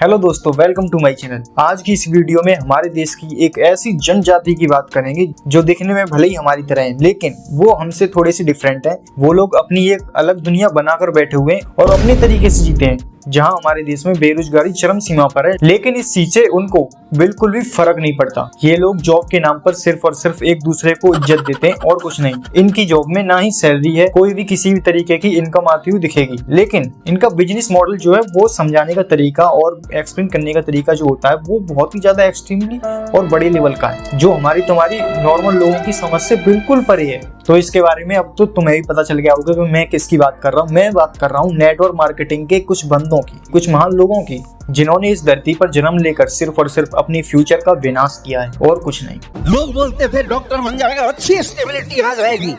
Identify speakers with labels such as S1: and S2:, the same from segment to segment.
S1: Hello दोस्तों, welcome to my channel. आज की इस वीडियो में हमारे देश की एक ऐसी जनजाति की बात करेंगे जो दिखने में भले ही हमारी तरह है, लेकिन वो हमसे थोड़े से डिफरेंट है। वो लोग अपनी एक अलग दुनिया बनाकर बैठे हुए हैं और अपने तरीके से जीते हैं। जहां हमारे देश में बेरोजगारी चरम सीमा पर है, लेकिन इस चीज से उनको बिल्कुल भी फर्क नहीं पड़ता। ये लोग जॉब के नाम पर सिर्फ और सिर्फ एक दूसरे को इज्जत देते हैं और कुछ नहीं। इनकी जॉब में ना ही सैलरी है, कोई भी किसी भी तरीके की इनकम आती हुई दिखेगी, लेकिन इनका बिजनेस मॉडल जो है वो समझाने का तरीका और एक्सप्लेन करने का तरीका जो होता है वो बहुत ही ज्यादा एक्सट्रीमली और बड़े लेवल का है, जो हमारी तुम्हारी नॉर्मल लोगों की समझ से बिल्कुल परे है। तो इसके बारे में अब तो तुम्हें भी पता चल गया होगा कि मैं किसकी बात कर रहा हूँ। मैं बात कर रहा हूँ नेटवर्क मार्केटिंग के कुछ बंदों की, कुछ महान लोगों की, जिन्होंने इस धरती पर जन्म लेकर सिर्फ और सिर्फ अपनी फ्यूचर का विनाश किया है और कुछ नहीं।
S2: लोग बोलते थे डॉक्टर बन जाएगा, अच्छी स्टेबिलिटी आ जाएगी,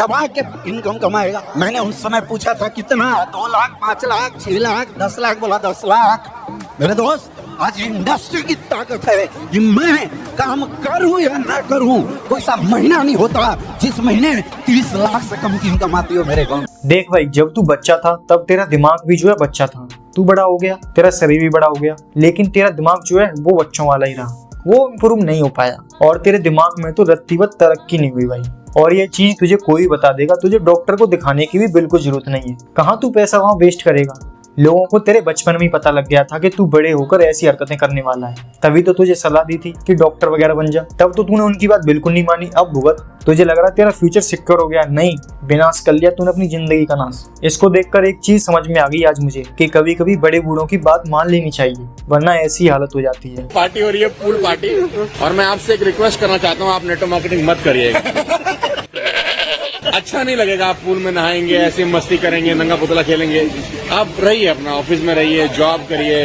S2: दबा के इनकम कमाएगा। मैंने उस समय पूछा था कितना, 2 लाख, 5 लाख, 6 लाख, 10 लाख, बोला 10 लाख। मेरे दोस्त, आज इंडस्ट्री की ताकत है कि मैं काम करूं या ना करूं, कोई सा महीना नहीं होता जिस महीने 30 लाख से कम की इनकम आती हो मेरे गाँव।
S1: देख भाई, जब तू बच्चा था तब तेरा दिमाग भी जो है बच्चा था। तू बड़ा हो गया, तेरा शरीर भी बड़ा हो गया, लेकिन तेरा दिमाग जो है वो बच्चों वाला ही रहा। वो इम्प्रूव नहीं हो पाया और तेरे दिमाग में तो रत्तीवत तरक्की नहीं हुई भाई। और ये चीज तुझे कोई बता देगा, तुझे डॉक्टर को दिखाने की भी बिल्कुल जरूरत नहीं है। कहाँ तू पैसा वहाँ वेस्ट करेगा। लोगों को तेरे बचपन में ही पता लग गया था कि तू बड़े होकर ऐसी हरकतें करने वाला है, तभी तो तुझे सलाह दी थी कि डॉक्टर वगैरह बन जा। तब तो तूने उनकी बात बिल्कुल नहीं मानी। अब भुगत, तुझे लग रहा तेरा फ्यूचर सिक्योर हो गया। नहीं, विनाश कर लिया तूने अपनी जिंदगी का नाश। इसको देखकर एक चीज समझ में आ गई आज मुझे कि कभी कभी बड़े बूढ़ों की बात मान लेनी चाहिए, वरना ऐसी हालत हो जाती है।
S3: पार्टी हो रही है, पूल पार्टी, और मैं आपसे एक रिक्वेस्ट करना चाहता हूँ, आप नेटवर्क मार्केटिंग मत करिएगा। अच्छा नहीं लगेगा। आप पूल में नहाएंगे, ऐसे मस्ती करेंगे, नंगा पुतला खेलेंगे। आप रहिए अपना ऑफिस में रहिए, जॉब करिए,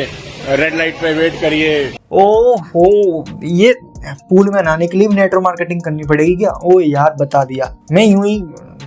S3: रेड लाइट पे वेट करिए।
S1: ओहो, ये पूल में नहाने के लिए भी नेटवर्क मार्केटिंग करनी पड़ेगी क्या? ओ यार, बता दिया। मैं यूं ही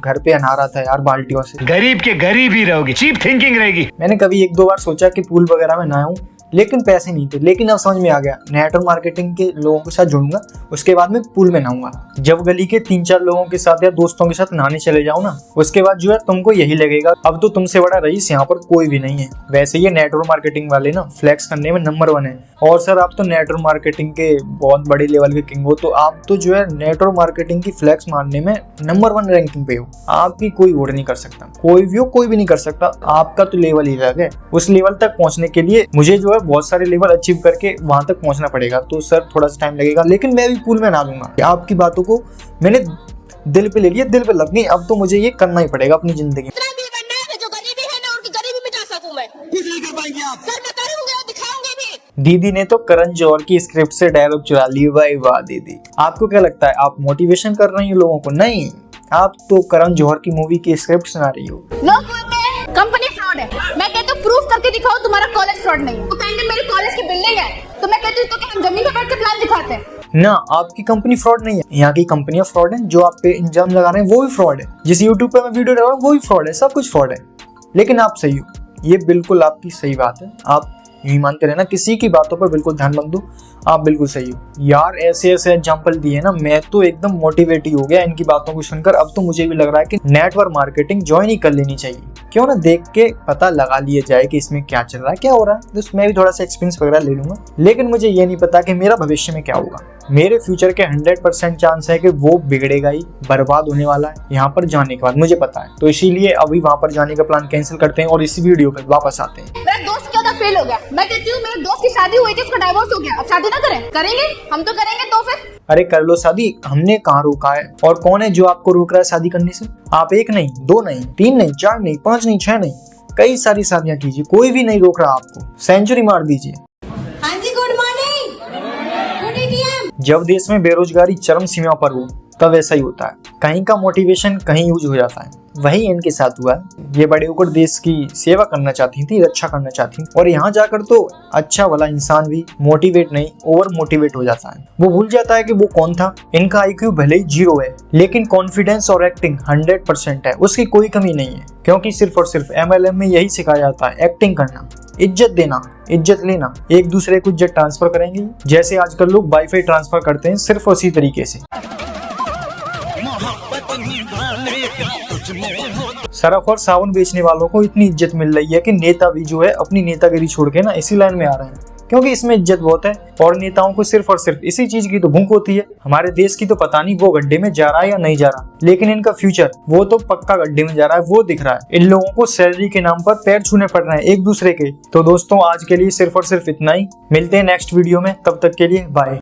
S1: घर पे नहा रहा था यार बाल्टियों से।
S4: गरीब के गरीब ही रहोगे, चीप थिंकिंग रहेगी।
S1: मैंने कभी 1-2 बार सोचा कि पूल वगैरह में नहाऊं, लेकिन पैसे नहीं थे। लेकिन अब समझ में आ गया, नेटवर्क मार्केटिंग के लोगों के साथ जुड़ूंगा, उसके बाद में पूल में नहाऊंगा। जब गली के 3-4 लोगों के साथ या दोस्तों के साथ नहाने चले जाओ ना, उसके बाद जो है तुमको यही लगेगा अब तो तुमसे बड़ा रईस यहाँ पर कोई भी नहीं है। वैसे ये नेटवर्क मार्केटिंग वाले ना फ्लैक्स करने में नंबर 1 है। और सर, आप तो नेटवर्क मार्केटिंग के बहुत बड़े लेवल के किंग हो, तो आप तो जो है नेटवर्क मार्केटिंग की फ्लैक्स मारने में नंबर 1 रैंकिंग पे हो। आपकी कोई और नहीं कर सकता, कोई भी हो, कोई भी नहीं कर सकता। आपका तो लेवल ही अलग है। उस लेवल तक पहुंचने के लिए मुझे जो है बहुत सारे लेवल अचीव करके वहां तक पहुंचना पड़ेगा। तो सर, थोड़ा सा टाइम लगेगा, लेकिन मैं भी पूल में नहा लूंगा। आपकी बातों को मैंने दिल पे ले लिया, दिल पे लग गई। अब तो मुझे ये करना ही पड़ेगा अपनी जिंदगी में। दीदी ने तो करण जौहर की स्क्रिप्ट से डायलॉग चुरा लिए। भाई वाह दीदी, आपको क्या लगता है आप मोटिवेशन कर रही हो लोगों को? नहीं, आप तो करण जौहर की मूवी की स्क्रिप्ट सुना रही हो।
S5: कंपनी फ्रॉड है। मैं कहती हूँ प्रूफ करके दिखाओ तुम्हारा कॉलेज फ्रॉड नहीं है। तो कहेंगे मेरी कॉलेज की बिल्डिंग है, तो मैं कहती हूँ तो हम जमीन पे बैठ के प्लान दिखाते हैं
S1: ना। आपकी कंपनी फ्रॉड नहीं है, यहाँ की कंपनियां फ्रॉड हैं। जो आप पे इंजाम लगा रहे हैं वो भी फ्रॉड है। जिस यूट्यूब पे मैं वीडियो डाल रहा हूँ वो भी फ्रॉड है, सब कुछ फ्रॉड है। लेकिन आप सही हो, ये बिल्कुल आपकी सही बात है। आप यही मानते रहना, किसी की बातों पर बिल्कुल ध्यान मत दो। आप बिल्कुल सही हो यार। ऐसे ऐसे एग्जांपल दिए ना, मैं तो एकदम मोटिवेट ही हो गया इनकी बातों को सुनकर। अब तो मुझे भी लग रहा है कि नेटवर्क मार्केटिंग ज्वाइन ही कर लेनी चाहिए। क्यों ना देख के पता लगा लिया जाए कि इसमें क्या चल रहा है, क्या हो रहा है। तो मैं भी थोड़ा सा एक्सपीरियंस वगैरह ले लूंगा। लेकिन मुझे ये नहीं पता कि मेरा भविष्य में क्या होगा। मेरे फ्यूचर के 100% चांस है कि वो बिगड़ेगा ही, बर्बाद होने वाला है यहाँ पर जाने के बाद, मुझे पता है। तो इसीलिए अभी वहाँ पर जाने का प्लान कैंसिल करते हैं और इसी वीडियो पे वापस आते हैं।
S5: मेरा दोस्त क्या था, फेल हो गया। मैं कहती हूँ मेरे दोस्त की शादी हुई थी, उसका डाइवोर्स हो गया। अब शादी ना करें? करेंगे, हम तो करेंगे। तो फिर
S1: अरे कर लो शादी, हमने कहाँ रोका है? और कौन है जो आपको रोक रहा है शादी करने से? आप 1 नहीं, 2 नहीं, 3 नहीं, 4 नहीं, 5 नहीं, 6 नहीं, कई सारी शादियां कीजिए, कोई भी नहीं रोक रहा आपको। सेंचुरी मार दीजिए।
S5: हाँ जी, गुड मॉर्निंग, गुड ईवनिंग।
S1: जब देश में बेरोजगारी चरम सीमा पर हो तब ऐसा ही होता है। कहीं का मोटिवेशन कहीं यूज हो जाता है। वही इनके साथ हुआ है। ये बड़े होकर देश की सेवा करना चाहती थी, रक्षा करना चाहती थी, और यहाँ जाकर तो अच्छा वाला इंसान भी मोटिवेट नहीं, ओवर मोटिवेट हो जाता है। वो भूल जाता है कि वो कौन था। इनका IQ भले ही 0 है, लेकिन कॉन्फिडेंस और एक्टिंग 100% है। उसकी कोई कमी नहीं है, क्योंकि सिर्फ और सिर्फ MLM में यही सिखाया जाता है, एक्टिंग करना, इज्जत देना, इज्जत लेना। एक दूसरे को इज्जत ट्रांसफर करेंगे, जैसे आजकल लोग वाईफाई ट्रांसफर करते हैं, सिर्फ उसी तरीके से। सरफ और साबुन बेचने वालों को इतनी इज्जत मिल रही है कि नेता भी जो है अपनी नेतागिरी छोड़ के ना इसी लाइन में आ रहे हैं। क्योंकि इसमें इज्जत बहुत है और नेताओं को सिर्फ और सिर्फ इसी चीज की तो भूख होती है। हमारे देश की तो पता नहीं वो गड्ढे में जा रहा है या नहीं जा रहा, लेकिन इनका फ्यूचर वो तो पक्का गड्ढे में जा रहा है, वो दिख रहा है। इन लोगों को सैलरी के नाम पर पैर छूने पड़ रहे हैं एक दूसरे के। तो दोस्तों आज के लिए सिर्फ और सिर्फ इतना ही, मिलते हैं नेक्स्ट वीडियो में, तब तक के लिए बाय।